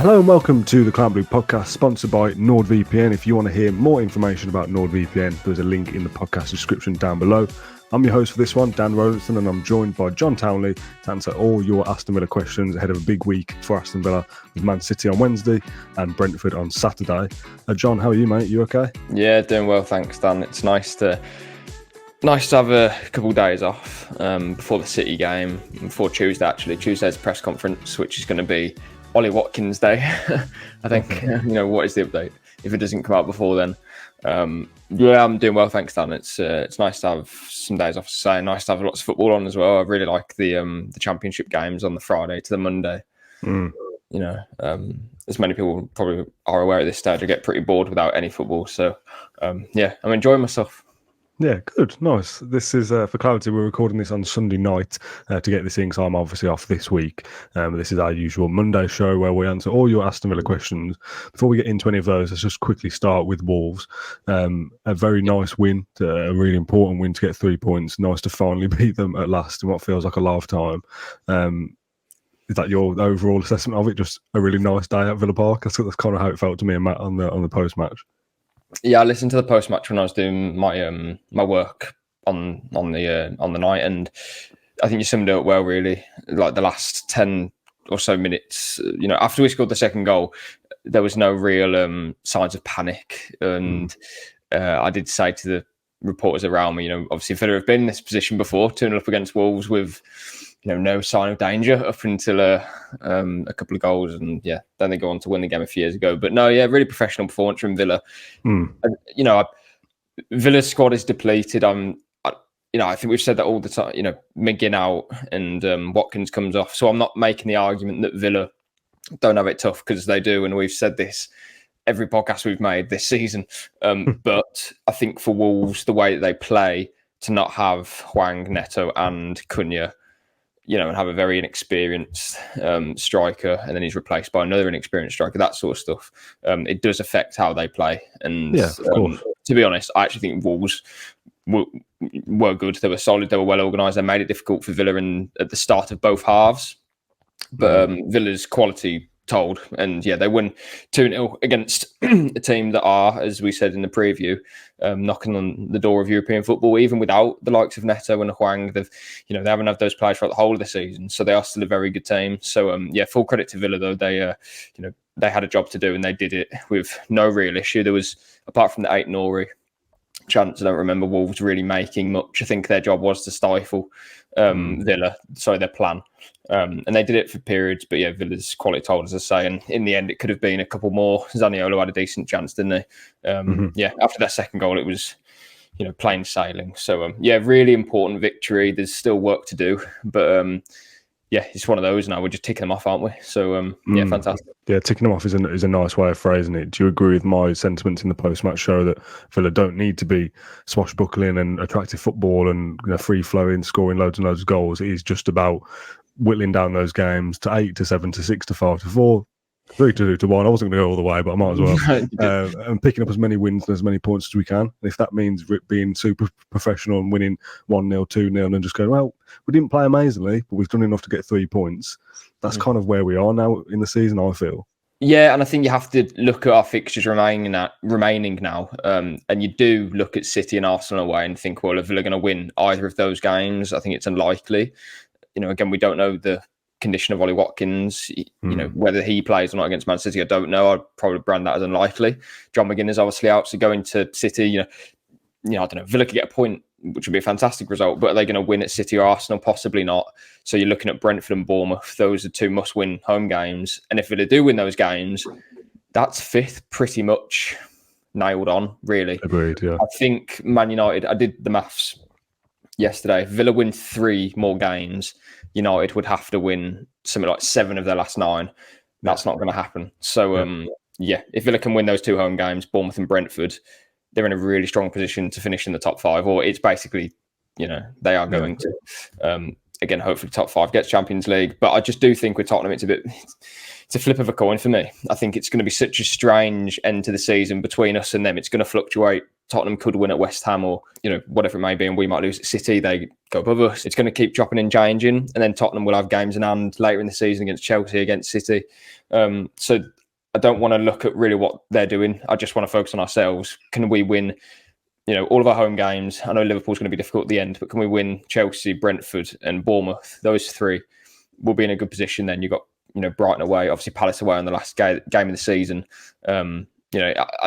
Hello and welcome to the Cloud Blue podcast, sponsored by NordVPN. If you want to hear more information about NordVPN, there's a link in the podcast description down below. I'm your host for this one, Dan Rolinson, and I'm joined by John Townley to answer all your Aston Villa questions ahead of a big week for Aston Villa with Man City on Wednesday and Brentford on Saturday. John, how are you, mate? You okay? Yeah, doing well, thanks, Dan. It's nice to have a couple of days off before the City game, before Tuesday, actually. Tuesday's press conference, which is going to be Ollie Watkins Day, I think. What is the update? If it doesn't come out before then. I'm doing well, thanks, Dan. It's nice to have some days off to say. Nice to have lots of football on as well. I really like the Championship games on the Friday to the Monday. As many people probably are aware at this stage, I get pretty bored without any football. So, I'm enjoying myself. Yeah, good, nice. This is, for clarity, we're recording this on Sunday night to get this in, so I'm obviously off this week. This is our usual Monday show where we answer all your Aston Villa questions. Before we get into any of those, let's just quickly start with Wolves. A very nice win, a really important win to get 3 points. Nice to finally beat them at last in what feels like a lifetime. Is that your overall assessment of it? Just a really nice day at Villa Park? That's kind of how it felt to me and Matt on the post-match. Yeah, I listened to the post match when I was doing my my work on the night, and I think you summed it up well. Really, like the last 10 or so minutes, after we scored the second goal, there was no real signs of panic, and I did say to the reporters around me, obviously Villa have been in this position before, 2-0 up against Wolves with no sign of danger up until a couple of goals, and then they go on to win the game a few years ago. But no, really professional performance from Villa. Villa's squad is depleted. I think we've said that all the time. McGinn out and Watkins comes off, so I'm not making the argument that Villa don't have it tough, because they do, and we've said this every podcast we've made this season. But I think for Wolves, the way that they play, to not have Hwang, Neto, and Cunha, and have a very inexperienced striker, and then he's replaced by another inexperienced striker, that sort of stuff, it does affect how they play. And to be honest, I actually think Wolves were good. They were solid. They were well organised. They made it difficult for Villa at the start of both halves. But Villa's quality told, and they won 2-0 against a team that are, as we said in the preview, knocking on the door of European football, even without the likes of Neto and Hwang. They haven't had those players throughout the whole of the season, so they are still a very good team. So full credit to Villa, though. They they had a job to do, and they did it with no real issue. There was, apart from the 8 Nori chance, I don't remember Wolves really making much. I think their job was to stifle Villa, their plan. And they did it for periods, but Villa's quality told, as I say, and in the end it could have been a couple more. Zaniolo had a decent chance, didn't they? After that second goal, it was plain sailing. So really important victory. There's still work to do, but it's one of those now. We're just ticking them off, aren't we? So fantastic. Yeah, ticking them off is a nice way of phrasing it. Do you agree with my sentiments in the post-match show that Villa don't need to be swashbuckling and attractive football and free-flowing, scoring loads and loads of goals? It is just about whittling down those games to 8 to 7 to 6 to 5 to 4, 3 to 2 to 1. I wasn't going to go all the way, but I might as well. And picking up as many wins and as many points as we can. And if that means being super professional and winning 1-0, 2-0, and just going, well, we didn't play amazingly, but we've done enough to get 3 points. That's kind of where we are now in the season, I feel. Yeah, and I think you have to look at our fixtures remaining now. And you do look at City and Arsenal away and think, well, if Villa going to win either of those games, I think it's unlikely. Again, we don't know the condition of Ollie Watkins. Whether he plays or not against Man City, I don't know. I'd probably brand that as unlikely. John McGinn is obviously out, so going to City, I don't know. Villa could get a point, which would be a fantastic result, but are they going to win at City or Arsenal? Possibly not. So you're looking at Brentford and Bournemouth. Those are 2 must-win home games, and if Villa do win those games, that's 5th pretty much nailed on, really. Agreed, yeah. I think Man United, I did the maths yesterday. If Villa win 3 more games, United would have to win something like 7 of their last 9. That's not going to happen. So, if Villa can win those 2 home games, Bournemouth and Brentford, they're in a really strong position to finish in the top 5, or it's basically, they are going to. Again, hopefully top 5 gets Champions League. But I just do think with Tottenham, it's a flip of a coin for me. I think it's going to be such a strange end to the season between us and them. It's going to fluctuate. Tottenham could win at West Ham or, whatever it may be, and we might lose at City. They go above us. It's going to keep dropping and changing. And then Tottenham will have games in hand later in the season against Chelsea, against City. So I don't want to look at really what they're doing. I just want to focus on ourselves. Can we win, all of our home games? I know Liverpool's going to be difficult at the end, but can we win Chelsea, Brentford and Bournemouth? Those three will be in a good position then. You've got, Brighton away, obviously Palace away on the last game of the season. I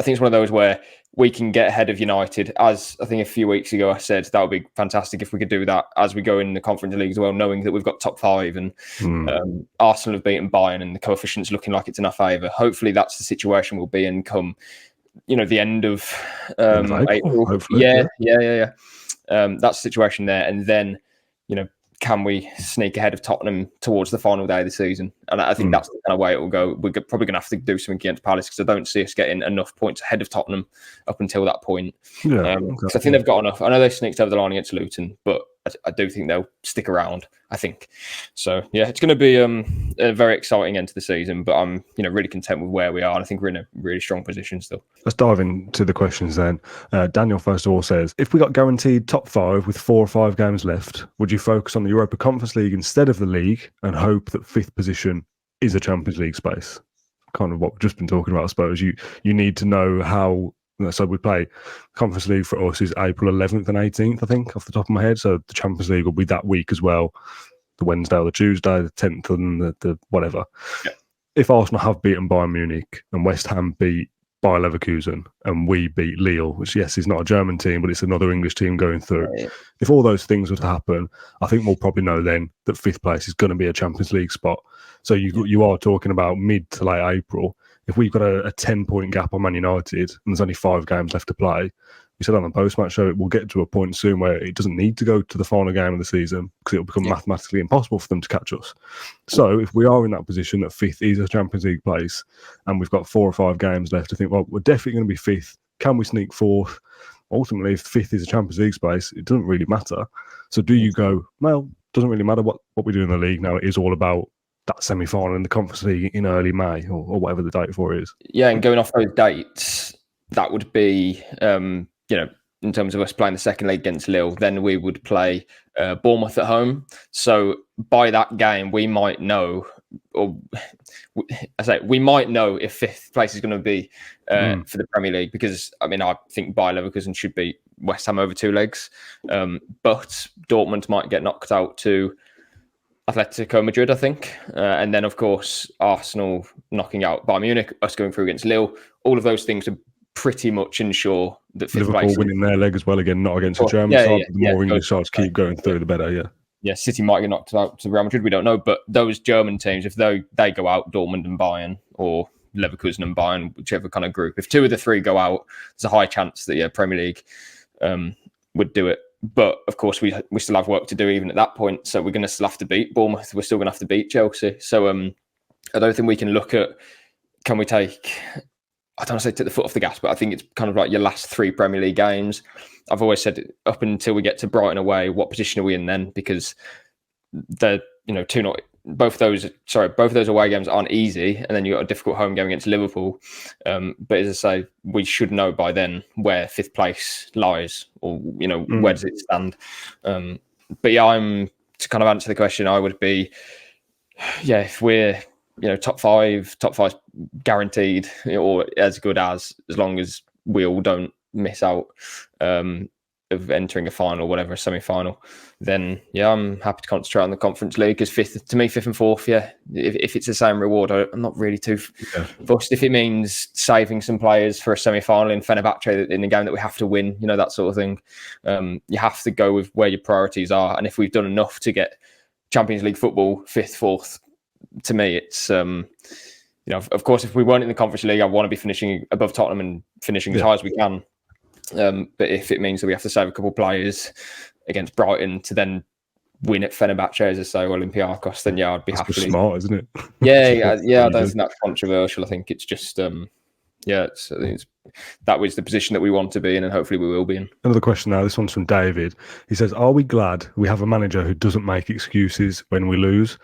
think it's one of those where we can get ahead of United. As I think a few weeks ago I said, that would be fantastic if we could do that as we go in the Conference League as well, knowing that we've got top 5 and Arsenal have beaten Bayern and the coefficient's looking like it's in our favour. Hopefully that's the situation we'll be in come, the end of April. Hopefully, yeah. That's the situation there. And then, can we sneak ahead of Tottenham towards the final day of the season? And I think that's the kind of way it will go. We're probably going to have to do something against Palace because I don't see us getting enough points ahead of Tottenham up until that point. So I think they've got enough. I know they sneaked over the line against Luton, but I do think they'll stick around, I think. So, yeah, it's going to be a very exciting end to the season, but I'm really content with where we are. And I think we're in a really strong position still. Let's dive into the questions then. Daniel, first of all, says, if we got guaranteed top 5 with 4 or 5 games left, would you focus on the Europa Conference League instead of the league and hope that 5th position is a Champions League space? Kind of what we've just been talking about, I suppose. You need to know how... So we play Conference League for us is April 11th and 18th, I think, off the top of my head. So the Champions League will be that week as well, the Wednesday or the Tuesday, the 10th and the whatever. Yeah. If Arsenal have beaten Bayern Munich and West Ham beat Bayer Leverkusen and we beat Lille, which, yes, is not a German team, but it's another English team going through. Yeah. If all those things were to happen, I think we'll probably know then that 5th place is going to be a Champions League spot. So you are talking about mid to late April. If we've got a 10-point gap on Man United and there's only 5 games left to play, we said on the post-match show, it will get to a point soon where it doesn't need to go to the final game of the season because it'll become mathematically impossible for them to catch us. So if we are in that position that 5th is a Champions League place and we've got 4 or 5 games left to think, well, we're definitely going to be 5th. Can we sneak 4th? Ultimately, if 5th is a Champions League space, it doesn't really matter. So do you go, well, it doesn't really matter what we do in the league now. It is all about that semi-final in the Conference League in early May or whatever the date for it is. Yeah, and going off those dates, that would be, in terms of us playing the second leg against Lille, then we would play Bournemouth at home. So by that game, we might know, we might know if 5th place is going to be for the Premier League because, I think Bayer Leverkusen should beat West Ham over 2 legs. But Dortmund might get knocked out to Atletico Madrid, I think. And then, of course, Arsenal knocking out Bayern Munich, us going through against Lille. All of those things are pretty much ensure that 5th Liverpool place winning their leg as well, again, not against the German side. The more English sides keep going through, the better, Yeah, City might get knocked out to Real Madrid, we don't know. But those German teams, if they go out, Dortmund and Bayern, or Leverkusen and Bayern, whichever kind of group, if 2 of the 3 go out, there's a high chance that Premier League would do it. But of course, we still have work to do even at that point. So we're going to still have to beat Bournemouth. We're still going to have to beat Chelsea. So I don't think we can look at, can we take, I don't want to say take the foot off the gas, but I think it's kind of like your last 3 Premier League games. I've always said up until we get to Brighton away, what position are we in then? Because they're, both of those away games aren't easy, and then you got a difficult home game against Liverpool. But as I say, we should know by then where 5th place lies, or where does it stand. But I'm to kind of answer the question, I would be, if we're top five guaranteed, or as good as long as we all don't miss out of entering a final, whatever, a semi-final, then I'm happy to concentrate on the Conference League because 5th and 4th, if it's the same reward, I'm not really too fussed. If it means saving some players for a semi-final in Fenerbahce in a game that we have to win, that sort of thing, you have to go with where your priorities are. And if we've done enough to get Champions League football 5th, 4th, to me, it's of course, if we weren't in the Conference League, I want to be finishing above Tottenham and finishing as high as we can. But if it means that we have to save a couple of players against Brighton to then win at Fenerbahce, as I say, or Olympiacos, then I'd be happy. That's smart, isn't it? I don't think that's controversial. I think it's just that was the position that we want to be in, and hopefully we will be in. Another question now. This one's from David. He says, "Are we glad we have a manager who doesn't make excuses when we lose?"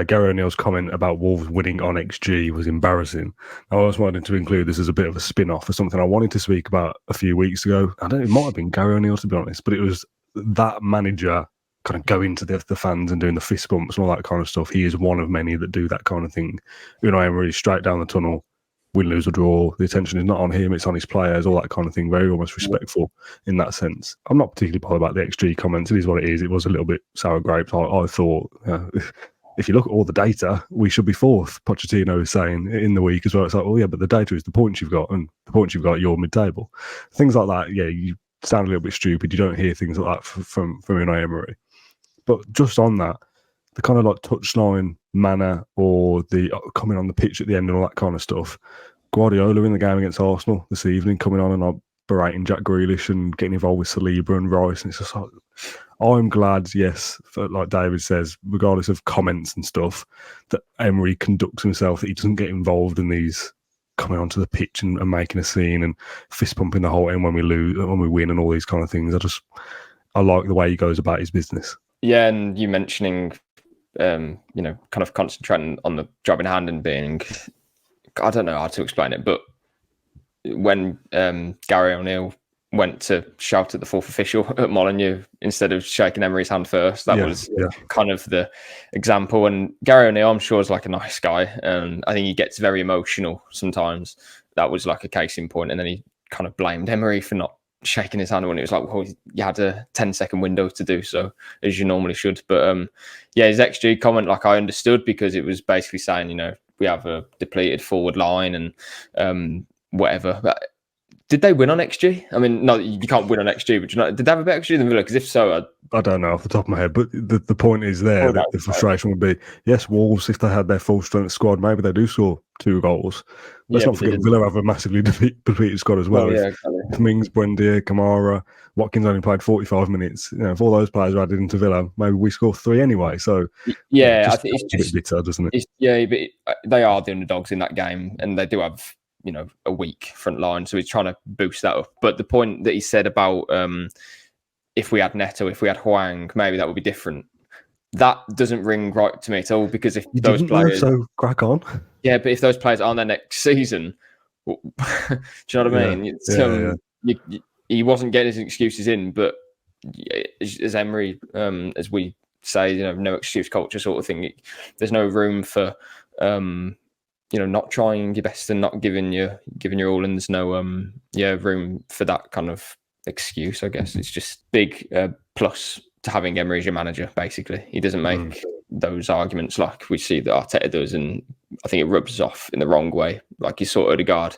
Gary O'Neill's comment about Wolves winning on XG was embarrassing. I always wanted to include this as a bit of a spin-off for something I wanted to speak about a few weeks ago. It might have been Gary O'Neill, to be honest, but it was that manager kind of going to the fans and doing the fist bumps and all that kind of stuff. He is one of many that do that kind of thing. Unai Emery straight down the tunnel. win, lose or draw. The attention is not on him, it's on his players, all that kind of thing. Very almost respectful in that sense. I'm not particularly bothered about the XG comments. It is what it is. It was a little bit sour grapes. I thought, if you look at all the data, we should be fourth. Pochettino is saying in the week as well. It's like, oh yeah, but the data is the points you've got, and the points you've got, you're mid-table. Things like that, yeah, you sound a little bit stupid. You don't hear things like that from Unai Emery. But just on that, the kind of like touchline manner or the coming on the pitch at the end and all that kind of stuff. Guardiola in the game against Arsenal this evening, coming on and like berating Jack Grealish and getting involved with Saliba and Rice. And it's just like, I'm glad, yes, like David says, regardless of comments and stuff, that Emery conducts himself, that he doesn't get involved in these coming onto the pitch and making a scene and fist pumping the whole end when we lose, when we win and all these kind of things. I like the way he goes about his business. Yeah, and you mentioning kind of concentrating on the job in hand and being, I don't know how to explain it, but when Gary O'Neill went to shout at the fourth official at Molineux instead of shaking Emery's hand first, that was kind of the example. And Gary O'Neill, I'm sure, is like a nice guy, and I think he gets very emotional sometimes. That was like a case in point, and then he kind of blamed Emery for not shaking his hand when it was like, well, you had a 10-second window to do so, as you normally should. But his XG comment, like, I understood, because it was basically saying, we have a depleted forward line and whatever. But did they win on XG? I mean, no, you can't win on XG, but did they have a better XG than Villa? Because if so, I don't know off the top of my head, but the point is there that the frustration would be, yes, Wolves, if they had their full strength squad, maybe they do score 2 goals. Let's not forget Villa have a massively depleted squad as well. Mings, Buendia, Kamara, Watkins only played 45 minutes. If all those players are added into Villa, maybe we score 3 anyway. So I think it's just a bit bitter, doesn't it? But they are the underdogs in that game, and they do have a weak front line, so he's trying to boost that up. But the point that he said about if we had Neto, if we had Hwang, maybe that would be different. That doesn't ring right to me at all, because if those players, so crack on. Yeah, but if those players aren't there next season, do you know what I mean? He wasn't getting his excuses in, but as Emery, as we say, no excuse culture sort of thing. There's no room for not trying your best and not giving your all, and there's no room for that kind of excuse. I guess it's just big plus to having Emery as your manager. Basically, he doesn't make those arguments like we see that Arteta does, and I think it rubs off in the wrong way. Like you saw Odegaard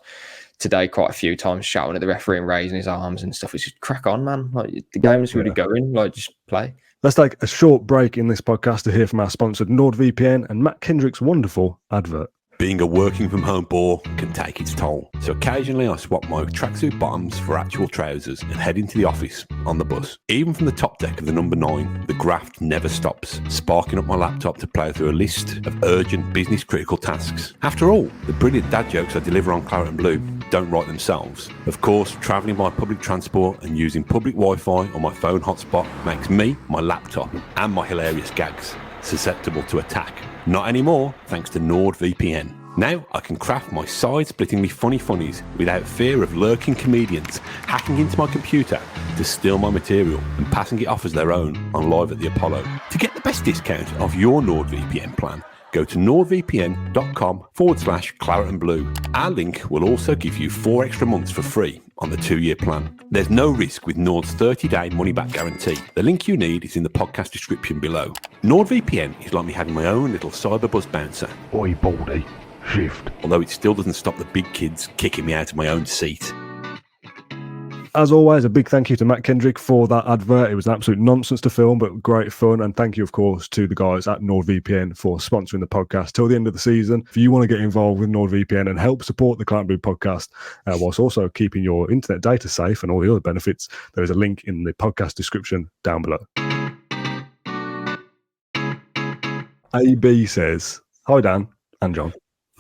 today quite a few times shouting at the referee and raising his arms and stuff. It's just crack on, man. Like the game's really going. Like just play. Let's take a short break in this podcast to hear from our sponsor NordVPN and Matt Kendrick's wonderful advert. Being a working from home bore can take its toll, so occasionally I swap my tracksuit bottoms for actual trousers and head into the office on the bus. Even from the top deck of the number 9, the graft never stops, sparking up my laptop to plough through a list of urgent business critical tasks. After all, the brilliant dad jokes I deliver on Claret and Blue don't write themselves. Of course, travelling by public transport and using public Wi-Fi on my phone hotspot makes me, my laptop and my hilarious gags susceptible to attack. Not anymore, thanks to NordVPN. Now I can craft my side-splittingly funny funnies without fear of lurking comedians hacking into my computer to steal my material and passing it off as their own on Live at the Apollo. To get the best discount of your NordVPN plan, go to nordvpn.com/Claret and Blue. Our link will also give you 4 extra months for free on the 2-year plan. There's no risk with Nord's 30-day money-back guarantee. The link you need is in the podcast description below. NordVPN is like me having my own little cyberbuzz bouncer. Oi, Baldy, shift. Although it still doesn't stop the big kids kicking me out of my own seat. As always, a big thank you to Matt Kendrick for that advert. It was an absolute nonsense to film, but great fun. And thank you, of course, to the guys at NordVPN for sponsoring the podcast till the end of the season. If you want to get involved with NordVPN and help support the Claret and Blue podcast, whilst also keeping your internet data safe and all the other benefits, there is a link in the podcast description down below. AB says, hi, Dan and John.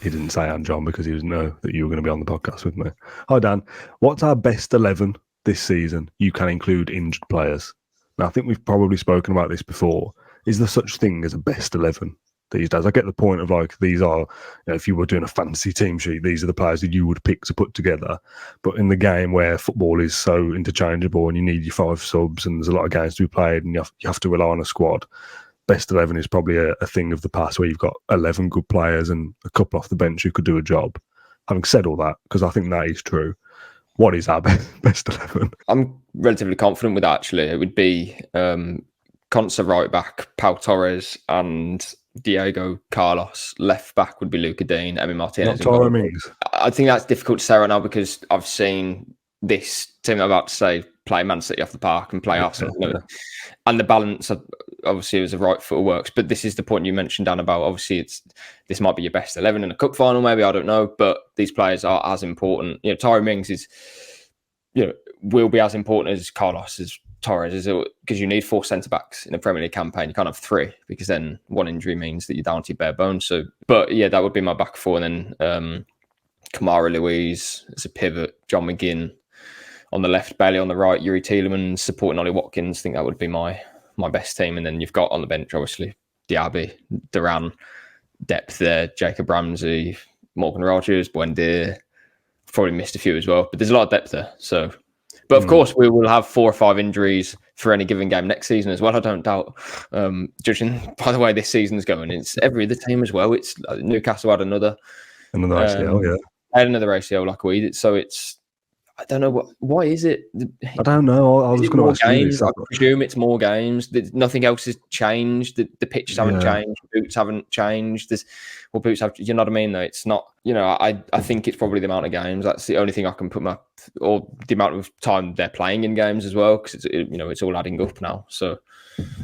He didn't say and John because he doesn't know that you were going to be on the podcast with me. Hi, Dan. What's our best 11 this season? You can include injured players. Now, I think we've probably spoken about this before. Is there such thing as a best 11 these days? I get the point of like, these are, if you were doing a fantasy team sheet, these are the players that you would pick to put together. But in the game where football is so interchangeable and you need your 5 subs and there's a lot of games to be played and you have to rely on a squad, best 11 is probably a thing of the past where you've got 11 good players and a couple off the bench who could do a job. having said all that, because I think that is true, what is our best 11? I'm relatively confident with that, actually. It would be Consa right back, Pau Torres, and Diego Carlos. Left back would be Luca Dean, Emiliano Martinez. Not Tyrone Mings. I think that's difficult to say right now because I've seen this team I'm about to say play Man City off the park and play Arsenal. And the balance, obviously, as a right footer works. But this is the point you mentioned, Dan, about obviously this might be your best 11 in a cup final, maybe, I don't know. But these players are as important. Tyrone Mings is, will be as important as Carlos, as Torres, because you need 4 centre-backs in a Premier League campaign. You can't have 3 because then one injury means that you're down to your bare bones. So, but yeah, that would be my back 4. And then Kamara Louise as a pivot, John McGinn on the left, Bailey on the right, Yuri Tielemans supporting Ollie Watkins. I think that would be my best team. And then you've got on the bench, obviously, Diaby, Duran, depth there, Jacob Ramsey, Morgan Rogers, Buendia. Probably missed a few as well, but there's a lot of depth there. So, but of course, we will have 4 or 5 injuries for any given game next season as well. I don't doubt. Judging by the way this season's going, it's every other team as well. It's Newcastle had another ACL, yeah. Had another ACL like we did. So it's, I don't know why is it? I don't know. I was going to ask games. you. I presume it's more games. Nothing else has changed. The pitches haven't changed. Boots haven't changed. Boots have. You know what I mean? Though it's not. I think it's probably the amount of games. That's the only thing I can put or the amount of time they're playing in games as well, because it's all adding up now. So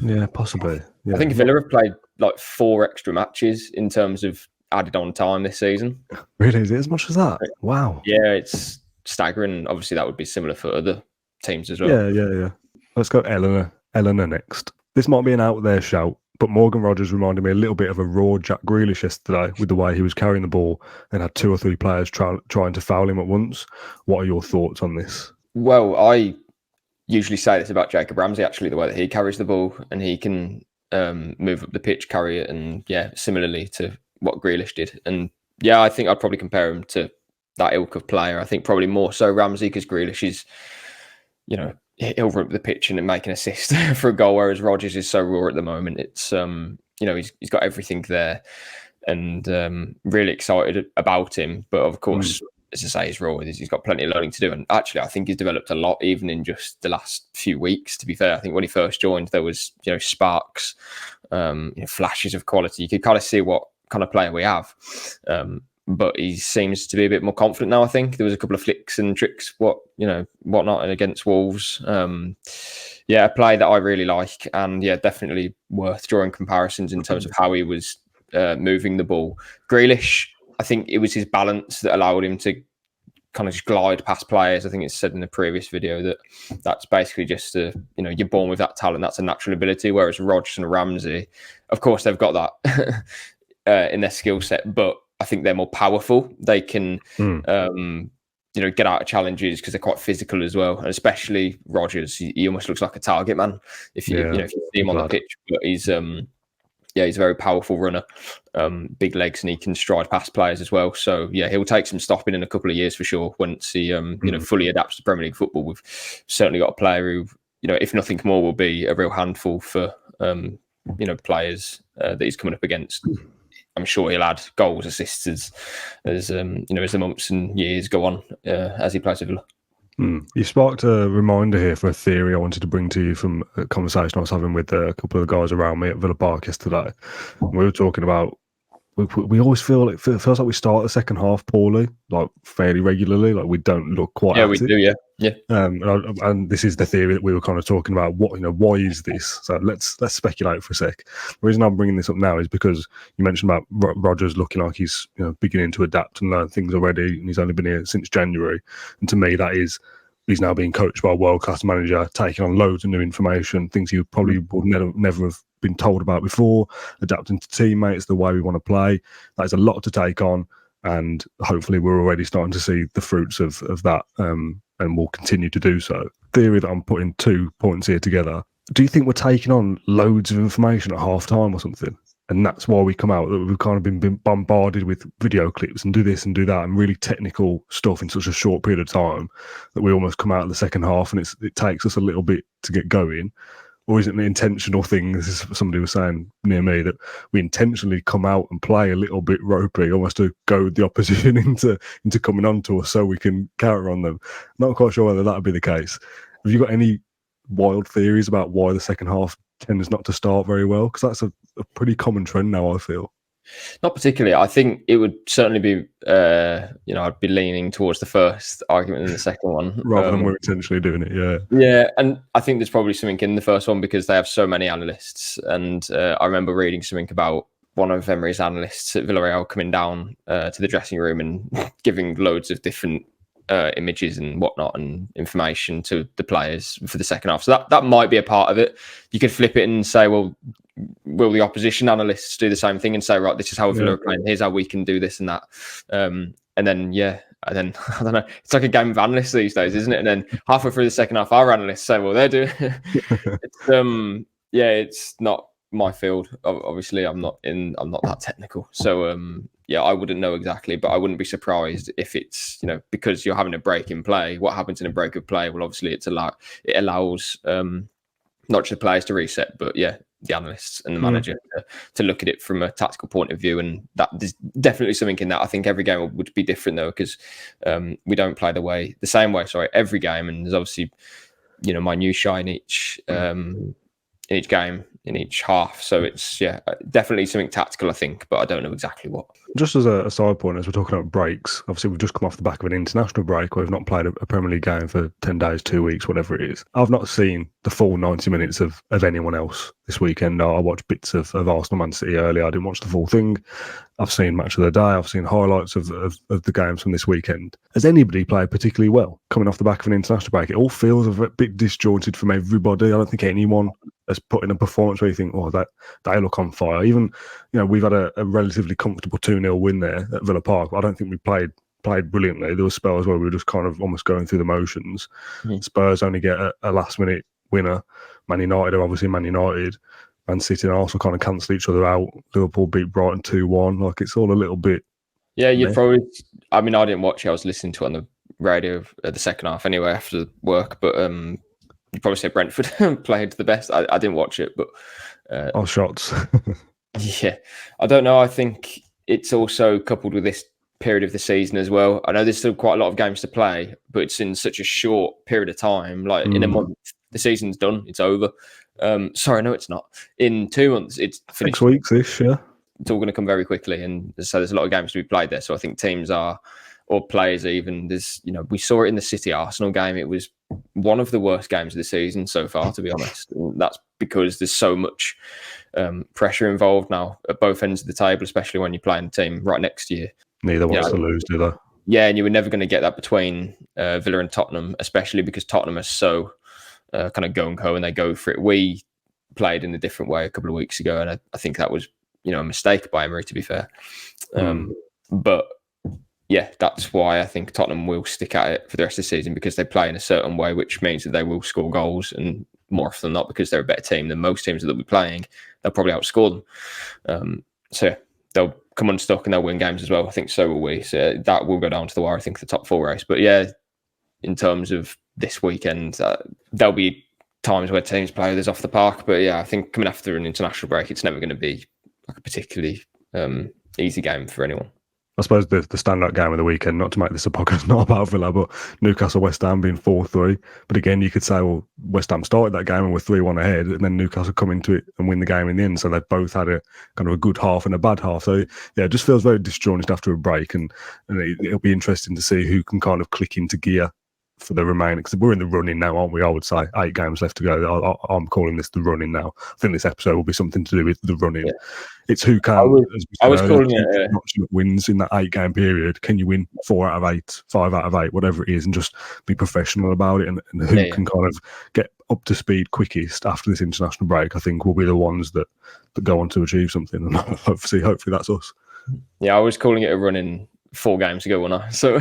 yeah, possibly. Yeah. I think Villa have played like 4 extra matches in terms of added on time this season. Really, is it as much as that? Wow. Yeah, it's staggering. Obviously, that would be similar for other teams as well. Yeah. Let's go Eleanor next. This might be an out there shout, but Morgan Rogers reminded me a little bit of a raw Jack Grealish yesterday with the way he was carrying the ball and had 2 or 3 players trying to foul him at once. What are your thoughts on this? Well, I usually say this about Jacob Ramsey, actually, the way that he carries the ball and he can move up the pitch, carry it, and similarly to what Grealish did. And I think I'd probably compare him to that ilk of player. I think probably more so Ramsey, because Grealish is, he'll run up the pitch and make an assist for a goal, whereas Rodgers is so raw at the moment. It's, he's got everything there, and really excited about him. But of course, as I say, he's raw. He's got plenty of learning to do. And actually, I think he's developed a lot, even in just the last few weeks, to be fair. I think when he first joined, there was, sparks, flashes of quality. You could kind of see what kind of player we have. But he seems to be a bit more confident now. I think there was a couple of flicks and tricks, whatnot, against Wolves. A play that I really like, and definitely worth drawing comparisons in terms of how he was moving the ball. Grealish, I think it was his balance that allowed him to kind of just glide past players. I think it's said in the previous video that's basically just you're born with that talent. That's a natural ability. Whereas Rodgers and Ramsey, of course, they've got that in their skill set, but I think they're more powerful. They can, get out of challenges because they're quite physical as well. And especially Rodgers, he almost looks like a target man if you see him on the pitch. But he's a very powerful runner, big legs, and he can stride past players as well. So he'll take some stopping in a couple of years for sure once he fully adapts to Premier League football. We've certainly got a player who, if nothing more, will be a real handful for players that he's coming up against. I'm sure he'll add goals, assists as the months and years go on as he plays with Villa. You sparked a reminder here for a theory I wanted to bring to you from a conversation I was having with a couple of the guys around me at Villa Park yesterday. We were talking about we always feel it feels like we start the second half poorly, like fairly regularly, like we don't look quite. Yeah, we do. Yeah. And this is the theory that we were kind of talking about. Why is this? So let's speculate for a sec. The reason I'm bringing this up now is because you mentioned about Rodgers looking like he's beginning to adapt and learn things already, and he's only been here since January. And to me, that is. He's now being coached by a world-class manager, taking on loads of new information, things he probably would never have been told about before, adapting to teammates, the way we want to play. That is a lot to take on, and hopefully we're already starting to see the fruits of that, and we'll continue to do so. Theory that I'm putting 2 points here together. Do you think we're taking on loads of information at half-time or something? And that's why we come out, that we've kind of been bombarded with video clips and do this and do that and really technical stuff in such a short period of time that we almost come out of the second half and it takes us a little bit to get going? Or is it an intentional thing? This is somebody was saying near me, that we intentionally come out and play a little bit ropey, almost to goad the opposition into coming on to us so we can counter on them. Not quite sure whether that would be the case. Have you got any wild theories about why the second half tends not to start very well? Because that's a pretty common trend now, I feel. Not particularly. I think it would certainly be, I'd be leaning towards the first argument than the second one. Rather than we're intentionally doing it, yeah. Yeah, and I think there's probably something in the first one because they have so many analysts. And I remember reading something about one of Emery's analysts at Villarreal coming down to the dressing room and giving loads of different images and whatnot and information to the players for the second half. So that might be a part of it. You could flip it and say, well, will the opposition analysts do the same thing and say, right, this is how Villa are playing, here's how we can do this and that. And then I don't know. It's like a game of analysts these days, isn't it? And then halfway through the second half, our analysts say, well, they're doing it's not my field. Obviously, I'm not that technical. So I wouldn't know exactly, but I wouldn't be surprised if it's, because you're having a break in play. What happens in a break of play? Well, obviously it allows not just the players to reset, but the analysts and the manager to look at it from a tactical point of view. And that there's definitely something in that. I think every game would be different though, because we don't play the same way every game. And there's obviously, minutiae in each game, in each half. So it's definitely something tactical, I think, but I don't know exactly what. Just as a side point, as we're talking about breaks, obviously we've just come off the back of an international break where we've not played a Premier League game for 10 days, 2 weeks, whatever it is. I've not seen the full 90 minutes of anyone else this weekend. I watched bits of Arsenal Man City earlier. I didn't watch the full thing. I've seen Match of the Day. I've seen highlights of the games from this weekend. Has anybody played particularly well coming off the back of an international break? It all feels a bit disjointed from everybody. I don't think anyone has put in a performance where you think, oh, they look on fire. Even, we've had a relatively comfortable 2-0 win there at Villa Park. But I don't think we played brilliantly. There were spells where we were just kind of almost going through the motions. Spurs only get a last-minute winner. Man United are obviously Man United. Man City and Arsenal kind of cancel each other out. Liverpool beat Brighton 2-1. Like, it's all a little bit... Yeah, you probably... I mean, I didn't watch it. I was listening to it on the radio at the second half anyway after work. But you probably say Brentford played the best. I didn't watch it, but... shots. Yeah. I don't know. I think it's also coupled with this period of the season as well. I know there's still quite a lot of games to play, but it's in such a short period of time. Like, in a month, the season's done. It's over. Sorry, no, it's not. In 2 months, it's finished. 6 weeks-ish, yeah. It's all going to come very quickly, and so there's a lot of games to be played there. So I think teams are, or players even, there's, we saw it in the City Arsenal game. It was one of the worst games of the season so far, to be honest. And that's because there's so much pressure involved now at both ends of the table, especially when you're playing a team right next to you. Neither wants to lose, do they? Yeah, and you were never going to get that between Villa and Tottenham, especially because Tottenham are so kind of gung-ho and they go for it. We played in a different way a couple of weeks ago, and I think that was, a mistake by Emery, to be fair. But yeah, that's why I think Tottenham will stick at it for the rest of the season, because they play in a certain way, which means that they will score goals, and more often than not, because they're a better team than most teams that they'll be playing, they'll probably outscore them. So yeah, they'll come unstuck and they'll win games as well. I think so will we. So that will go down to the wire, I think, the top 4 race. But yeah, in terms of this weekend, there'll be times where teams play others off the park. But yeah, I think coming after an international break, it's never going to be like a particularly easy game for anyone. I suppose the standout game of the weekend, not to make this a podcast not about Villa, but Newcastle West Ham being 4-3. But again, you could say, well, West Ham started that game and were 3-1 ahead, and then Newcastle come into it and win the game in the end. So they've both had a kind of a good half and a bad half. So yeah, it just feels very disjointed after a break, and it'll be interesting to see who can kind of click into gear for the remaining, because we're in the running now, aren't we? I would say 8 games left to go. I'm calling this the running now. I think this episode will be something to do with the running. Yeah. It's who can. I was calling it wins in that 8-game period. Can you win 4 out of 8, 5 out of 8, whatever it is, and just be professional about it? And who can kind of get up to speed quickest after this international break, I think, will be the ones that go on to achieve something. And hopefully that's us. Yeah, I was calling it a running 4 games ago, wasn't I? So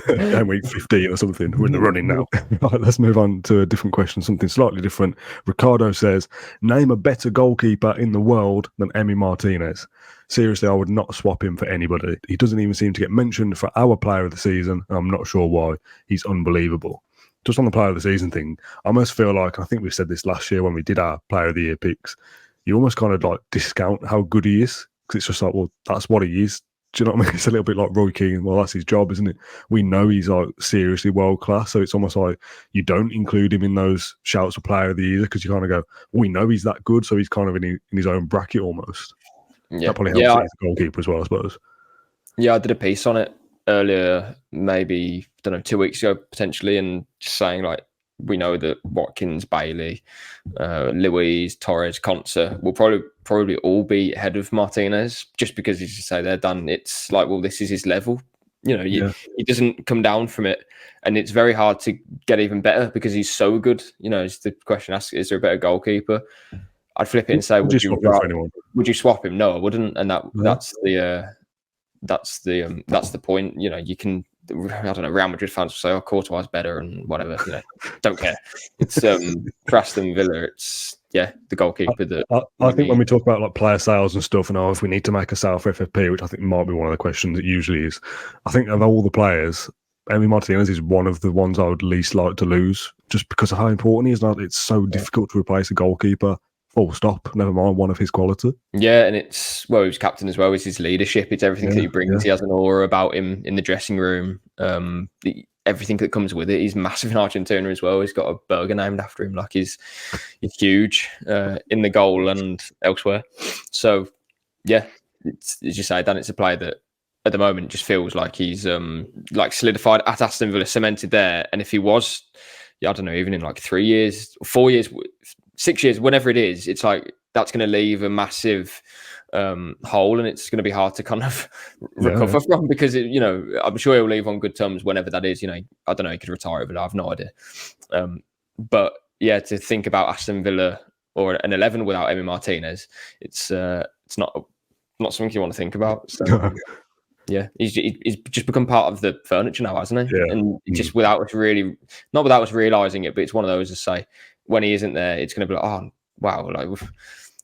game week 15 or something. We're in the running now. Right, let's move on to a different question, something slightly different. Ricardo says, name a better goalkeeper in the world than Emiliano Martinez. Seriously, I would not swap him for anybody. He doesn't even seem to get mentioned for our player of the season, and I'm not sure why. He's unbelievable. just on the player of the season thing, I almost feel like, I think we said this last year when we did our player of the year picks, you almost kind of like discount how good he is, because it's just like, well, that's what he is. Do you know what I mean? It's a little bit like Roy Keane. Well, that's his job, isn't it? We know he's like seriously world class, so it's almost like you don't include him in those shouts for player of the year because you kind of go, we know he's that good, so he's kind of in his own bracket almost. Yeah, that probably helps he's a goalkeeper as well, I suppose. Yeah, I did a piece on it earlier, maybe, I don't know, 2 weeks ago potentially, and just saying like, we know that Watkins, Bailey, Luiz, Torres, Konsa will probably all be ahead of Martinez, just because, as you say, they're done. It's like, well, this is his level. You know, he doesn't come down from it, and it's very hard to get even better because he's so good. You know, it's the question asked: is there a better goalkeeper? I'd flip it and say, would you swap him? No, I wouldn't. And that's the point. You know, you can. I don't know. Real Madrid fans will say, "Oh, Courtois is better," and whatever. You know, don't care. It's for Aston Villa. It's the goalkeeper that. I think when we talk about like player sales and stuff, and if we need to make a sale for FFP, which I think might be one of the questions it usually is. I think of all the players, Emiliano Martinez is one of the ones I would least like to lose, just because of how important he is. Like, it's so difficult to replace a goalkeeper. Full stop. Never mind one of his quality. Yeah, and it's he was captain as well. It's his leadership. It's everything that he brings. He has an aura about him in the dressing room. Everything that comes with it. He's massive in Argentina as well. He's got a burger named after him. Like he's huge in the goal and elsewhere. So it's, as you say, Dan, it's a player that at the moment just feels like he's like solidified at Aston Villa, cemented there. And if he was, I don't know, even in like 3 years, 4 years, 6 years, whenever it is, it's like that's going to leave a massive hole, and it's going to be hard to kind of recover from, because I'm sure he'll leave on good terms whenever that is. You know, I don't know, he could retire, but I have no idea. But to think about Aston Villa or an 11 without Emiliano Martinez, it's not something you want to think about. So, he's just become part of the furniture now, hasn't he? And just without us realizing it, but it's one of those to say, when he isn't there, it's going to be like, oh wow, like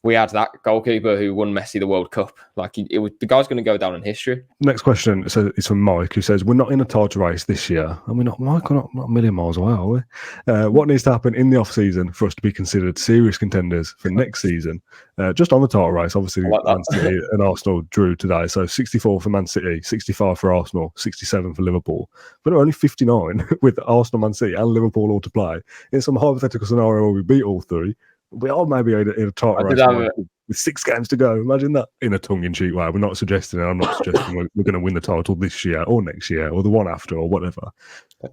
we had that goalkeeper who won Messi the World Cup. Like the guy's going to go down in history. Next question is from Mike, who says, "We're not in a title race this year, and we're not, Mike. We're not a million miles away, are we? What needs to happen in the off season for us to be considered serious contenders for next season? Just on the title race, obviously, like Man City and Arsenal drew today, so 64 for Man City, 65 for Arsenal, 67 for Liverpool, but only 59 with Arsenal, Man City, and Liverpool all to play. In some hypothetical scenario where we beat all three, we are maybe in a title race with 6 games to go. Imagine that, in a tongue-in-cheek way. We're not suggesting it. I'm not suggesting we're going to win the title this year or next year or the one after or whatever.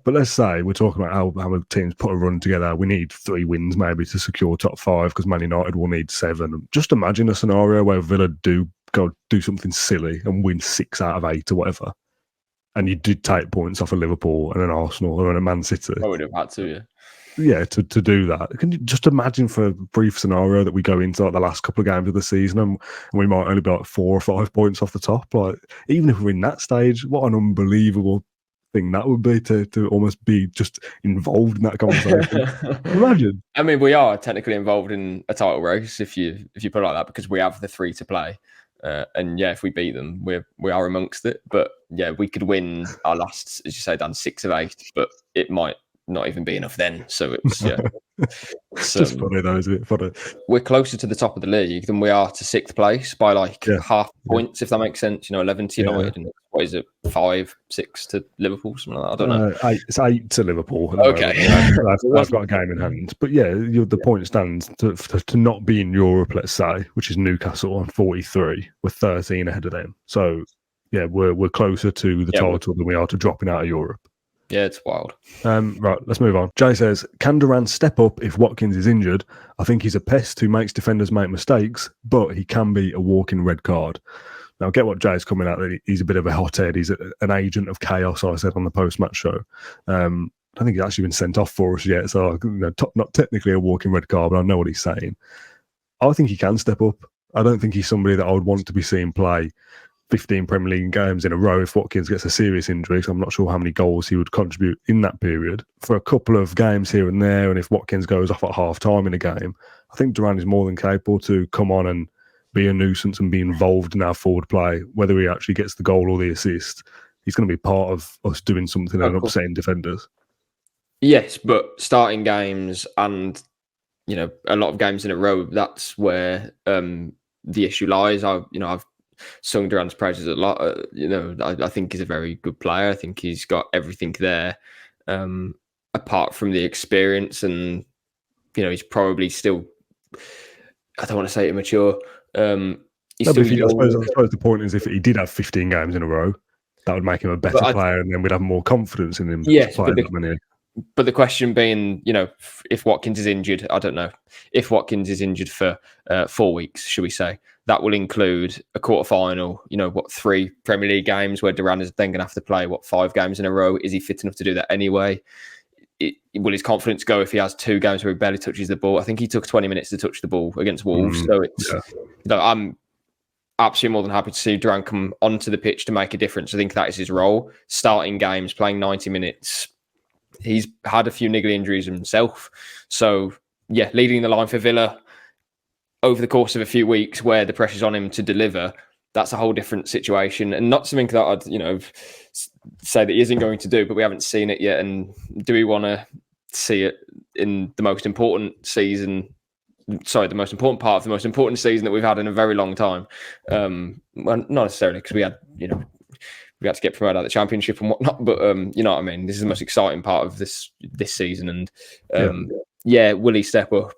But let's say we're talking about how teams put a run together. We need 3 wins maybe to secure top 5, because Man United will need 7. Just imagine a scenario where Villa do something silly and win 6 out of 8 or whatever, and you did take points off of Liverpool and an Arsenal or a Man City. I would have had to, to do that. Can you just imagine, for a brief scenario, that we go into like the last couple of games of the season and we might only be like 4 or 5 points off the top? Like, even if we're in that stage, what an unbelievable thing that would be to almost be just involved in that conversation. Imagine. I mean, we are technically involved in a title race if you put it like that, because we have the 3 to play. And if we beat them, we are amongst it. But we could win our last, as you say, Dan, 6 of 8, but it might not even be enough then. So it's it's just funny though, isn't it? Funny. We're closer to the top of the league than we are to 6th place by half points, if that makes sense. 11 to United, and what is it, 5, 6 to Liverpool, something like that. I don't know. It's 8 to Liverpool. Okay, I've got a game in hand, but the point stands to not be in Europe, let's say, which is Newcastle on 43. We're 13 ahead of them. So we're closer to the title than we are to dropping out of Europe. Yeah, it's wild. Right, let's move on. Jay says, can Duran step up if Watkins is injured? I think he's a pest who makes defenders make mistakes, but he can be a walking red card. Now, I get what Jay's coming at. He's a bit of a hothead. He's an agent of chaos, I said on the post-match show. I don't think he's actually been sent off for us yet, so not technically a walking red card, but I know what he's saying. I think he can step up. I don't think he's somebody that I would want to be seeing play 15 Premier League games in a row if Watkins gets a serious injury, so I'm not sure how many goals he would contribute in that period. For a couple of games here and there, and if Watkins goes off at half-time in a game, I think Duran is more than capable to come on and be a nuisance and be involved in our forward play. Whether he actually gets the goal or the assist, he's going to be part of us doing something and upsetting defenders. Yes, but starting games and a lot of games in a row, that's where the issue lies. I've sung Duran's praises a lot. I think he's a very good player. I think he's got everything there, apart from the experience, and he's probably still. I don't want to say immature. He's still I suppose the point is, if he did have 15 games in a row, that would make him a better player, and then we'd have more confidence in him. Yes, but the question being, if Watkins is injured, I don't know. If Watkins is injured for 4 weeks, should we say, that will include a quarterfinal, 3 Premier League games where Duran is then going to have to play, 5 games in a row? Is he fit enough to do that anyway? Will his confidence go if he has 2 games where he barely touches the ball? I think he took 20 minutes to touch the ball against Wolves. So I'm absolutely more than happy to see Duran come onto the pitch to make a difference. I think that is his role. Starting games, playing 90 minutes. He's had a few niggly injuries himself. So, leading the line for Villa over the course of a few weeks where the pressure's on him to deliver, that's a whole different situation. And not something that I'd, say that he isn't going to do, but we haven't seen it yet. And do we want to see it in the most important season? Sorry, the most important part of the most important season that we've had in a very long time. Well, not necessarily because we had, we had to get promoted out of the Championship and whatnot, but you know what I mean? This is the most exciting part of this season. And will he step up?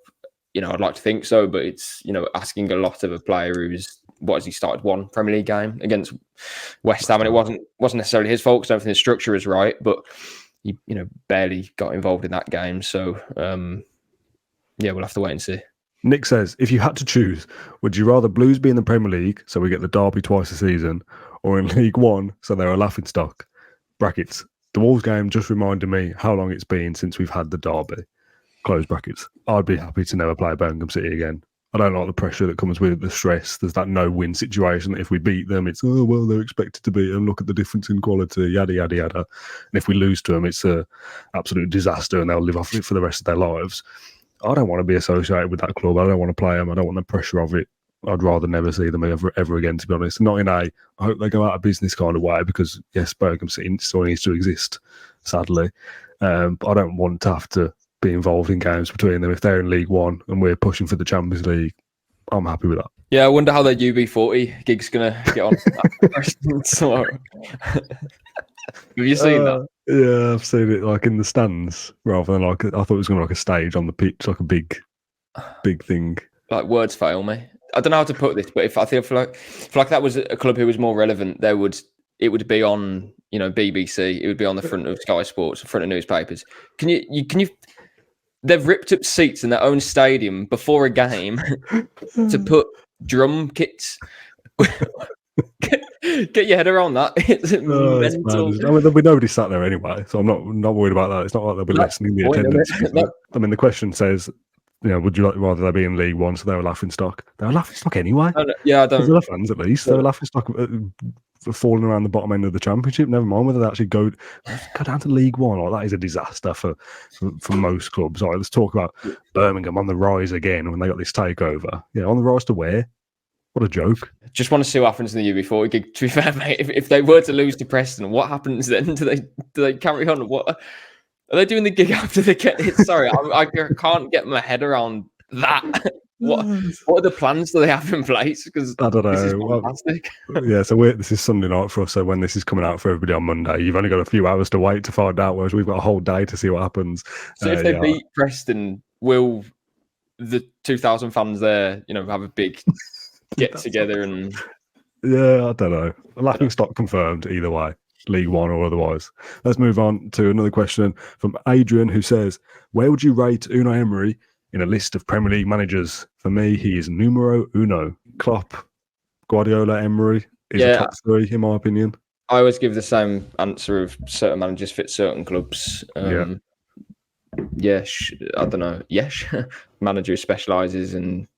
I'd like to think so, but it's, asking a lot of a player who's, he started 1 Premier League game against West Ham, and it wasn't necessarily his fault because I don't think the structure is right, but he, barely got involved in that game. So, we'll have to wait and see. Nick says, if you had to choose, would you rather Blues be in the Premier League, so we get the derby twice a season, or in League One, so they're a laughingstock? Brackets. The Wolves game just reminded me how long it's been since we've had the derby. Close brackets. I'd be happy to never play Birmingham City again. I don't like the pressure that comes with the stress. There's that no-win situation that if we beat them, it's, they're expected to beat them. Look at the difference in quality, yada, yada, yada. And if we lose to them, it's an absolute disaster and they'll live off it for the rest of their lives. I don't want to be associated with that club. I don't want to play them. I don't want the pressure of it. I'd rather never see them ever again, to be honest. Not in I hope they go out of business kind of way, because, yes, Birmingham City still needs to exist, sadly. But I don't want to have to be involved in games between them. If they're in League One and we're pushing for the Champions League, I'm happy with that. Yeah, I wonder how their UB40 gig's going to get on tomorrow. Have you seen that? Yeah, I've seen it like in the stands rather than I thought it was going to be like a stage on the pitch, like a big thing. Like, words fail me. I don't know how to put this, but if I feel like that was a club who was more relevant, it would be on BBC. It would be on the front of Sky Sports, front of newspapers. Can you? They've ripped up seats in their own stadium before a game to put drum kits. Get your head around that. It's mental. I mean, there'll be nobody sat there anyway, so I'm not worried about that. It's not like they'll be lessening the attendance. I mean, the question says, would you rather they be in League One, so they're a laughing stock? They're a laughing stock anyway. I don't. They're fans at least. They're a laughing stock for falling around the bottom end of the Championship. Never mind whether they actually go down to League One. That is a disaster for most clubs. All right, let's talk about Birmingham on the rise again when they got this takeover. Yeah, on the rise to where? What a joke. Just want to see what happens in the UB40 gig. To be fair, mate, if they were to lose to Preston, what happens then? Do they carry on? What are they doing the gig after they get it? Sorry, I can't get my head around that. What are the plans do they have in place? Because I don't know. This is fantastic. Yeah, so this is Sunday night for us. So when this is coming out for everybody on Monday, you've only got a few hours to wait to find out. Whereas we've got a whole day to see what happens. So if they beat Preston, will the 2,000 fans there, have a big get together? And yeah, I don't know. A laughing stock confirmed either way, League One or otherwise. Let's move on to another question from Adrian, who says, where would you rate Unai Emery in a list of Premier League managers? For me, he is numero uno. Klopp, Guardiola, Emery is a top 3 in my opinion. I always give the same answer of certain managers fit certain clubs. I don't know. Yes, manager who specialises in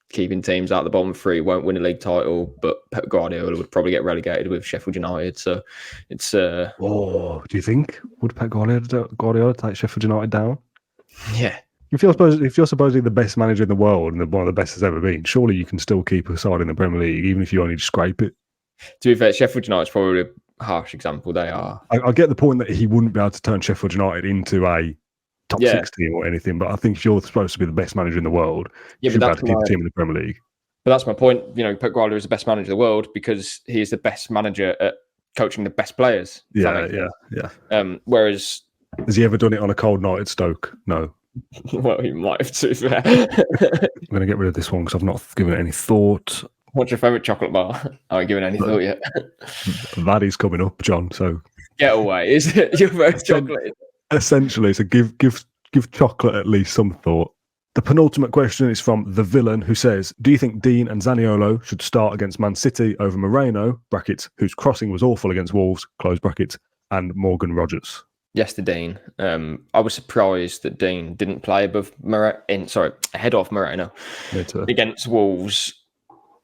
keeping teams out of the bottom 3, won't win a league title, but Pep Guardiola would probably get relegated with Sheffield United. So it's. Do you think would Pep Guardiola take Sheffield United down? Yeah. If you're supposedly the best manager in the world and one of the best has ever been, surely you can still keep a side in the Premier League, even if you only scrape it. To be fair, Sheffield United's probably a harsh example. They are. I get the point that he wouldn't be able to turn Sheffield United into a top Yeah. 6 team or anything. But I think if you're supposed to be the best manager in the world, Yeah, you should but be able to keep a team in the Premier League. But that's my point. Pep Guardiola is the best manager in the world because he is the best manager at coaching the best players. Yeah. Whereas, has he ever done it on a cold night at Stoke? No. Well, he might have to. I'm going to get rid of this one because I've not given it any thought. What's your favourite chocolate bar? I haven't given any thought yet. That is coming up, John. So get away. Is it your favourite chocolate? Essentially, so give chocolate at least some thought. The penultimate question is from The Villain, who says, do you think Dean and Zaniolo should start against Man City over Moreno, brackets, whose crossing was awful against Wolves, close brackets, and Morgan Rogers? Yes, to Dean. I was surprised that Dean didn't play ahead of Moreno against Wolves.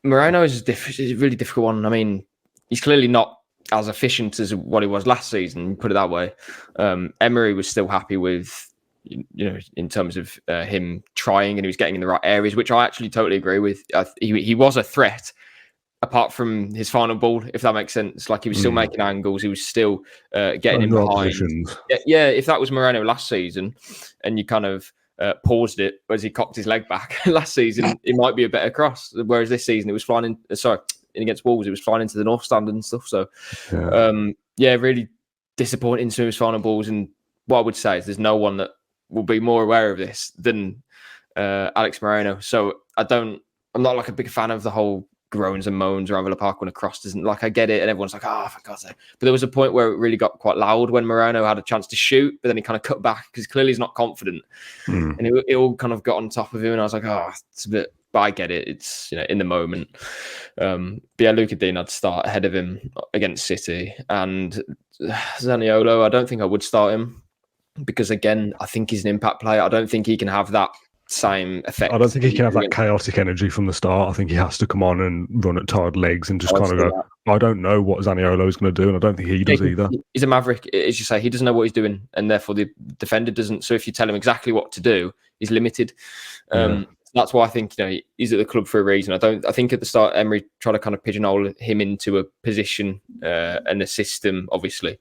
Moreno is a really difficult one. I mean, he's clearly not as efficient as what he was last season, put it that way. Emery was still happy with, in terms of him trying, and he was getting in the right areas, which I actually totally agree with. He was a threat, apart from his final ball, if that makes sense. Like, he was still making angles, he was still getting in behind. Yeah, if that was Moreno last season, and you kind of paused it as he cocked his leg back last season, it might be a better cross. Whereas this season, it was flying in. Against Wolves, it was flying into the North Stand and stuff. So, really disappointing to his final balls. And what I would say is, there's no one that will be more aware of this than Alex Moreno. So I'm not like a big fan of the whole groans and moans around Villa Park when a cross doesn't, like, I get it, and everyone's like, oh, for God's sake. But there was a point where it really got quite loud when Moreno had a chance to shoot, but then he kind of cut back because clearly he's not confident. And it all kind of got on top of him, and I was like, oh, it's a bit, but I get it. It's, in the moment. But yeah, Luca Dean, I'd start ahead of him against City. And Zaniolo, I don't think I would start him because, again, I think he's an impact player. I don't think he can have that same effect. I don't think he can have that chaotic energy from the start. I think he has to come on and run at tired legs and just kind of go, I don't know what Zaniolo is going to do, and I don't think he does either. He's a maverick, as you say. He doesn't know what he's doing, and therefore the defender doesn't. So if you tell him exactly what to do, he's limited. That's why I think he's at the club for a reason. I think at the start Emery tried to kind of pigeonhole him into a position and a system, obviously,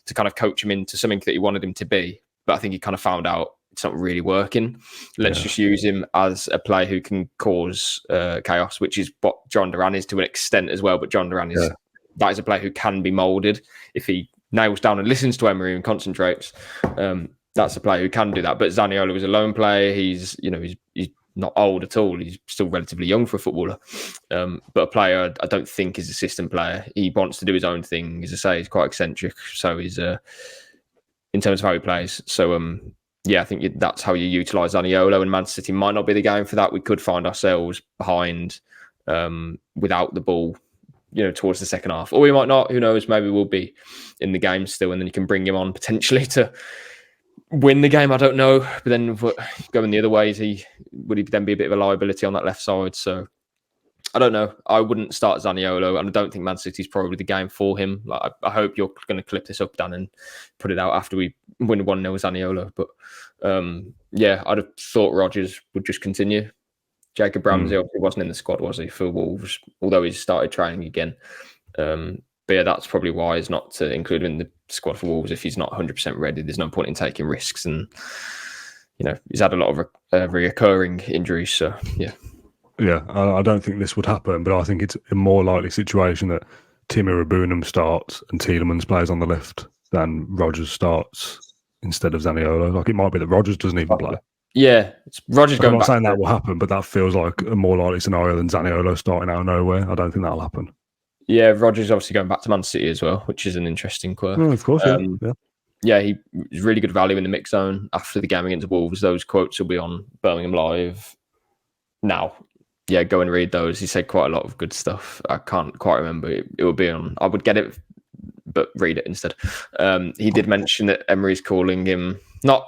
to kind of coach him into something that he wanted him to be. But I think he kind of found out it's not really working. Let's just use him as a player who can cause chaos, which is what John Duran is to an extent as well. But John Duran is that is a player who can be moulded if he nails down and listens to Emery and concentrates. That's a player who can do that. But Zaniolo is a lone player. He's not old at all. He's still relatively young for a footballer. But a player I don't think is a system player. He wants to do his own thing. As I say, he's quite eccentric. So he's in terms of how he plays. So I think that's how you utilise Zaniolo, and Man City might not be the game for that. We could find ourselves behind without the ball, towards the second half. Or we might not. Who knows? Maybe we'll be in the game still, and then you can bring him on potentially to win the game. I don't know. But then going the other way, would he then be a bit of a liability on that left side? So I don't know. I wouldn't start Zaniolo, and I don't think Man City's probably the game for him. Like, I hope you're going to clip this up, Dan, and put it out after we win 1-0 Zaniolo. But I'd have thought Rogers would just continue. Jacob Ramsey obviously wasn't in the squad, was he, for Wolves, although he's started training again. But yeah, that's probably wise not to include him in the squad for Wolves if he's not 100% ready. There's no point in taking risks, and he's had a lot of reoccurring injuries. So yeah, I don't think this would happen, but I think it's a more likely situation that Timo Rabunam starts and Tielemans plays on the left than Rogers starts instead of Zaniolo. Like, it might be that Rogers doesn't even play. Yeah, it's Rogers going back. I'm not saying that will happen, but that feels like a more likely scenario than Zaniolo starting out of nowhere. I don't think that'll happen. Yeah, Rogers obviously going back to Man City as well, which is an interesting quirk. Oh, of course, yeah, he was really good value in the mix zone after the game against Wolves. Those quotes will be on Birmingham Live now. Yeah, go and read those. He said quite a lot of good stuff. I can't quite remember. It would be on. I would get it, but read it instead. He did mention that Emery's calling him, not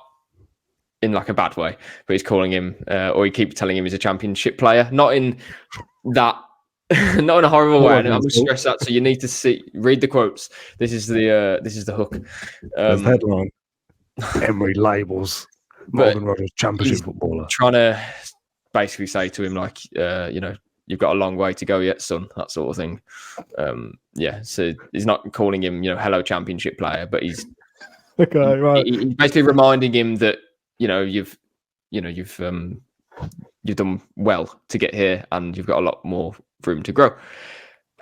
in like a bad way, but he's calling him, or he keeps telling him he's a championship player. Not in that, not in a horrible way. I'm going to stress that. So you need to read the quotes. This is the hook. Headline: Emery labels Morgan Rogers championship footballer. Trying to basically say to him, like, you've got a long way to go yet, son, that sort of thing. So he's not calling him, hello championship player, but he's okay, right. He's basically reminding him that, you've done well to get here, and you've got a lot more room to grow.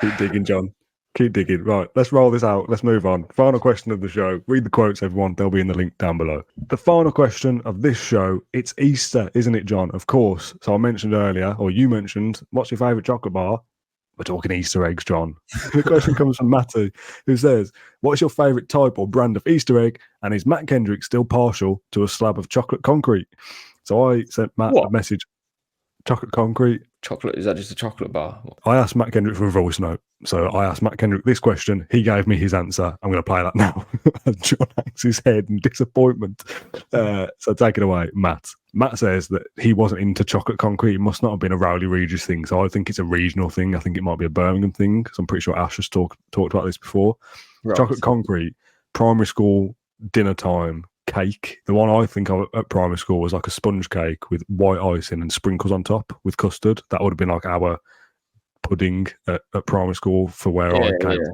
Keep digging, John. Keep digging. Right, let's roll this out. Let's move on. Final question of the show. Read the quotes, everyone. They'll be in the link down below. The final question of this show. It's Easter, isn't it, John? Of course. So I mentioned earlier, or you mentioned, what's your favourite chocolate bar? We're talking Easter eggs, John. The question comes from Matty, who says, what's your favourite type or brand of Easter egg? And is Matt Kendrick still partial to a slab of chocolate concrete? So I sent Matt a message. Chocolate concrete. Chocolate, is that just a chocolate bar? I asked Matt Kendrick for a voice note. So I asked Matt Kendrick this question. He gave me his answer. I'm going to play that now. John hangs his head in disappointment. So take it away, Matt. Matt says that he wasn't into chocolate concrete. It must not have been a Rowley Regis thing. So I think it's a regional thing. I think it might be a Birmingham thing. Because I'm pretty sure Ash has talked about this before. Right. Chocolate concrete, primary school, dinner time, cake. The one I think of at primary school was like a sponge cake with white icing and sprinkles on top with custard. That would have been like our pudding at primary school for where I came from.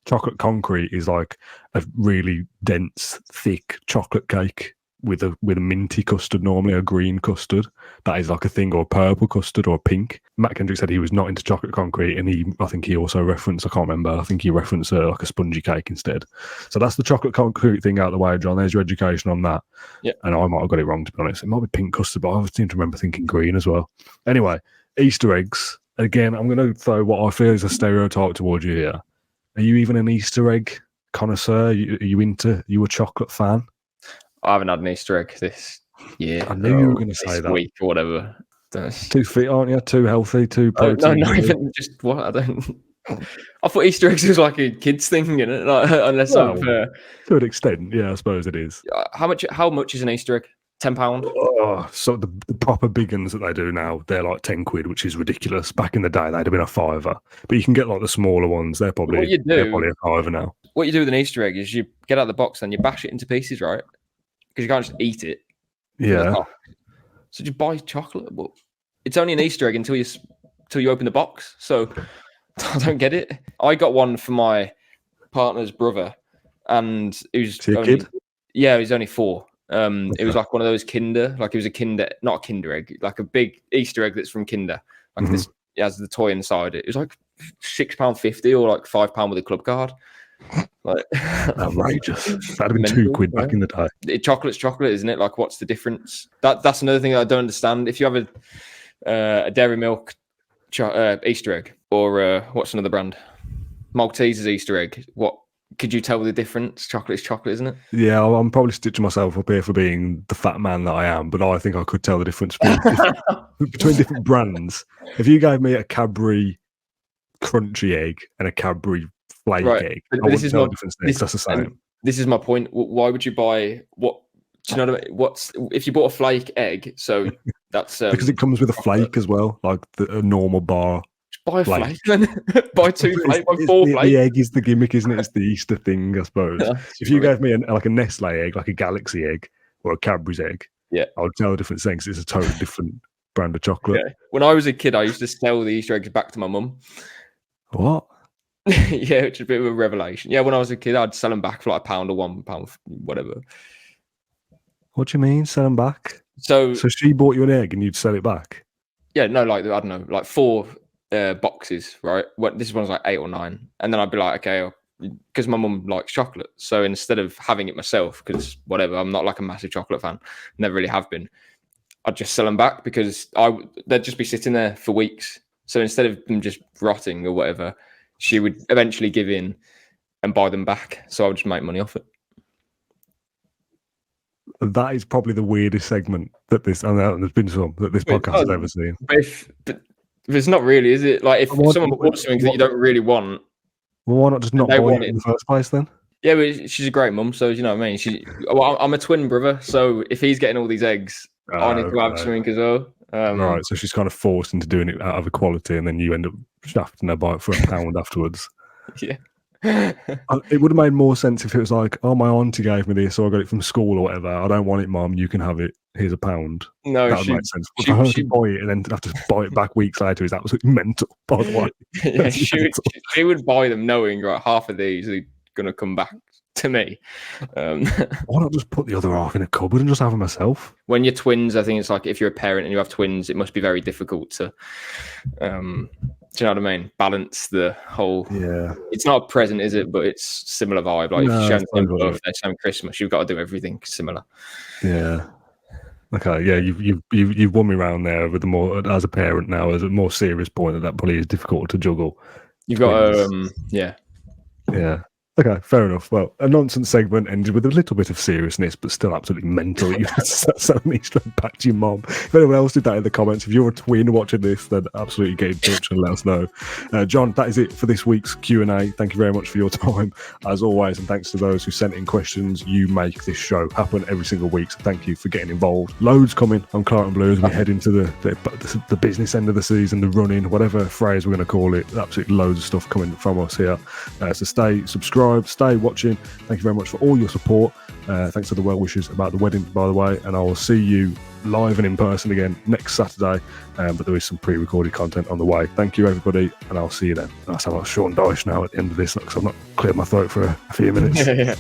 Chocolate concrete is like a really dense, thick chocolate cake with a minty custard, normally a green custard. That is like a thing, or a purple custard or a pink. Matt Kendrick said he was not into chocolate concrete, and I think he also referenced, I can't remember, I think he referenced like a spongy cake instead. So that's the chocolate concrete thing out of the way, John. There's your education on that. Yeah. And I might have got it wrong, to be honest. It might be pink custard, but I seem to remember thinking green as well. Anyway, Easter eggs. Again, I'm going to throw what I feel is a stereotype towards you here. Are you even an Easter egg connoisseur? Are you a chocolate fan? I haven't had an Easter egg this year. I knew you were going to say that. Week or whatever. Too fit, aren't you? Too healthy, too protein. No, not even just what? I don't. I thought Easter eggs was like a kids thing, you know? Like, unless to an extent, yeah, I suppose it is. How much is an Easter egg? £10. Oh, so the proper big ones that they do now, they're like £10, which is ridiculous. Back in the day, they'd have been a £5, but you can get like the smaller ones. They're probably a £5 now. What you do with an Easter egg is you get out of the box and you bash it into pieces, right? Because you can't just eat it. Yeah. So just buy chocolate. Well, it's only an Easter egg until you open the box. So I don't get it. I got one for my partner's brother, and it was kid. Yeah, he was only 4. It was like one of those Kinder, like it was not a Kinder egg, like a big Easter egg that's from Kinder. Like this, it has the toy inside it. It was like £6.50 or like £5 with a club card. Like outrageous. That'd have been £2 back in the day. Chocolate's chocolate, isn't it? Like, what's the difference? That's another thing that I don't understand. If you have a Dairy Milk Easter egg, or what's another brand? Malteser's Easter egg. What could you tell the difference? Chocolate is chocolate, isn't it? Yeah, I'm probably stitching myself up here for being the fat man that I am, but I think I could tell the difference between different brands. If you gave me a Cadbury crunchy egg and a Cadbury flake egg, I wouldn't tell the difference. That's the same. This is my point. Why would you buy what? Do you know what I mean? If you bought a flake egg? So that's because it comes with a flake as well, like a normal bar. Buy a flake, then buy 2 flakes, buy 4 flakes. The egg is the gimmick, isn't it? It's the Easter thing, I suppose. Yeah, if you gave me like a Nestle egg, like a Galaxy egg, or a Cadbury's egg, I would tell the difference things. It's a totally different brand of chocolate. Yeah. When I was a kid, I used to sell the Easter eggs back to my mum. What? Yeah, which is a bit of a revelation. Yeah, when I was a kid, I'd sell them back for like £1 or £1, whatever. What do you mean, sell them back? So she bought you an egg and you'd sell it back? Yeah, no, like, I don't know, like 4 boxes, right? This one's like 8 or 9. And then I'd be like, okay, because my mum likes chocolate. So instead of having it myself, because whatever, I'm not like a massive chocolate fan, never really have been, I'd just sell them back because they'd just be sitting there for weeks. So instead of them just rotting or whatever, she would eventually give in and buy them back. So I would just make money off it. That is probably the weirdest segment that there's been some that this podcast has ever seen. But it's not really, is it? Like if someone bought something that you don't really want, well, why not just not buy it in the first place then? Yeah, but she's a great mum, so you know what I mean. I'm a twin brother, so if he's getting all these eggs, I need to have something as well. Right, so she's kind of forced into doing it out of equality, and then you end up shafting her by it for £1 afterwards. Yeah. It would have made more sense if it was like, oh, my auntie gave me this, or I got it from school or whatever. I don't want it, Mum. You can have it. Here's £1. No, that would make sense. But for her to buy it and then have to buy it back weeks later is absolutely mental, by the way. Yeah, she would buy them knowing, right, half of these are going to come back to me. Why not just put the other half in a cupboard and just have them myself? When you're twins, I think it's like if you're a parent and you have twins, it must be very difficult to, do you know what I mean? Balance the whole. Yeah. It's not a present, is it? But it's similar vibe. Like if you share the same birthday, same Christmas, you've got to do everything similar. Yeah. Okay. Yeah. You've won me round there with the more as a parent now as a more serious point that probably is difficult to juggle. You've got yeah. Yeah. Okay, fair enough. Well, a nonsense segment ended with a little bit of seriousness, but still absolutely mental. So needs to impact your mom. If anyone else did that in the comments, if you're a twin watching this, then absolutely get in touch and let us know. John, that is it for this week's Q&A. Thank you very much for your time, as always, and thanks to those who sent in questions. You make this show happen every single week, so thank you for getting involved. Loads coming on Claret and Blue as we head into the business end of the season, the running, whatever phrase we're going to call it. Absolutely loads of stuff coming from us here. So stay subscribed. Stay watching. Thank you very much for all your support. Thanks for the well wishes about the wedding, by the way, and I will see you live and in person again next Saturday, but there is some pre-recorded content on the way. Thank you, everybody, and I'll see you then. I sound like Sean Dyche now at the end of this because I've not cleared my throat for a few minutes.